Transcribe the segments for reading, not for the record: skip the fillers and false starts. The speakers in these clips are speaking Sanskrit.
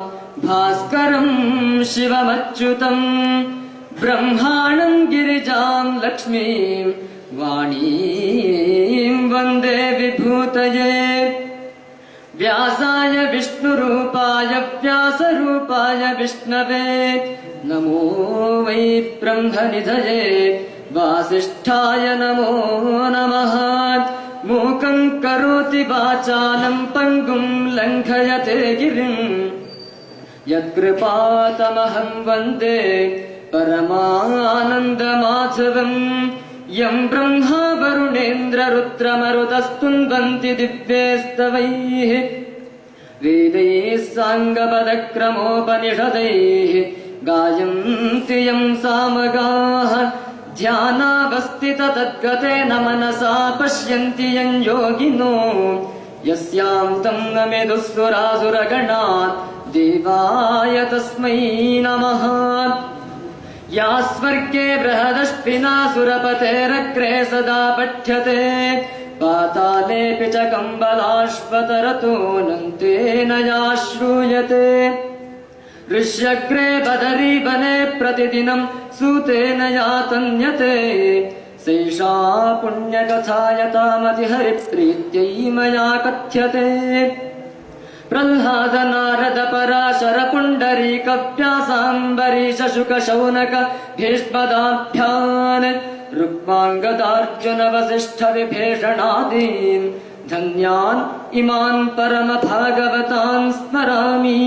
भास्करं शिवमच्युतं ब्रह्माणं गिरिजां लक्ष्मीं वाणीं वन्दे विभूतये। व्यासाय विष्णुरूपाय व्यासरूपाय विष्णवे नमो वै ब्रह्मनिधये वासिष्ठाय नमो नमः। मूकं करोति वाचालं पङ्गुं लङ्घयते गिरिं यत्कृपातमहं वन्दे परमानन्दमाधवम्। यं ब्रह्मा वरुणेन्द्ररुद्रमरुतस्तुन्वन्ति दिव्यैस्तवैः वेदैः साङ्गपदक्रमोपनिषदैः गायन्ति यं सामगाः। ध्यानावस्थिततद्गतेन मनसा पश्यन्ति यं योगिनो यस्यां तं नमेदुःसुरासुरगणात् देवाय तस्मै नमः। या स्वर्गे बृहदश्विनासुरपतेरग्रे सदा पठ्यते पातालेऽपि च कम्बलाश्वतरतो नन्तेन या श्रूयते। ऋष्यग्रे बदरी वने प्रतिदिनं सूतेन या तन्यते सैषा पुण्यकथा यतामतिहरिप्रीत्यै मया कथ्यते। प्रह्लाद नारद पराशर पुण्डरीक व्यासाम्बरीश शुक शौनक भीष्मदाभ्यान् रुक्माङ्गदार्जुन वसिष्ठ विभीषणादीन् धन्यान् इमान् परम भागवतान् स्मरामि।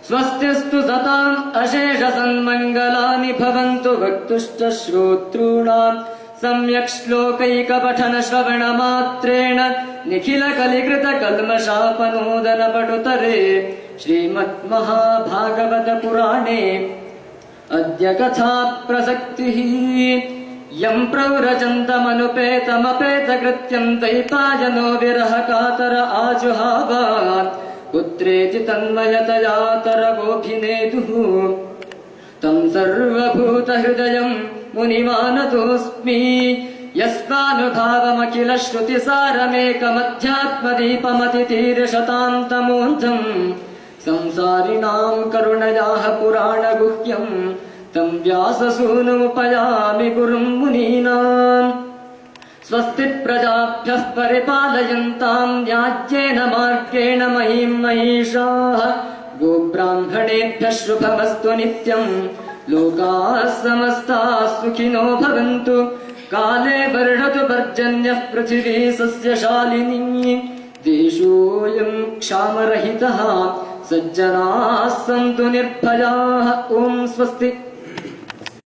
स्वस्तिस्तु सताम् अशेष सन्मङ्गलानि भवन्तु वक्तुश्च श्रोतॄणाम् सम्यक् श्लोकैकपठन श्रवण मात्रेण निखिल कलिकृत कल्मषापनोदन पटुतरे श्रीमद्महाभागवत पुराणे अद्य कथा प्रसक्तिः। यं प्रव्रजन्तमनुपेतमपेतकृत्यं द्वैपायनो विरह कातर आजुहाव पुत्रेति तन्मयतयातरवोऽभिनेदुः तं सर्वभूतहृदयं मुनिमानतोऽस्मि। यस्मानुभावमखिल श्रुतिसारमेकमध्यात्मदीपमतितीर्षतां तमोऽन्धम् संसारिणां करुणयाः पुराणगुह्यं तं व्याससूनुमुपयामि गुरुं मुनीनाम्। स्वस्ति प्रजाभ्यः परिपालयन्तां न्याय्येन मार्गेण महीं महिषाः गोब्राह्मणेभ्यः शुभमस्तु नित्यं लोकाः समस्ताः सुखिनो भवन्तु। काले वर्षतु पर्जन्यः पृथिवी सस्यशालिनी देशोऽयं क्षामरहितः सज्जनाः सन्तु निर्भयाः। ॐ स्वस्ति।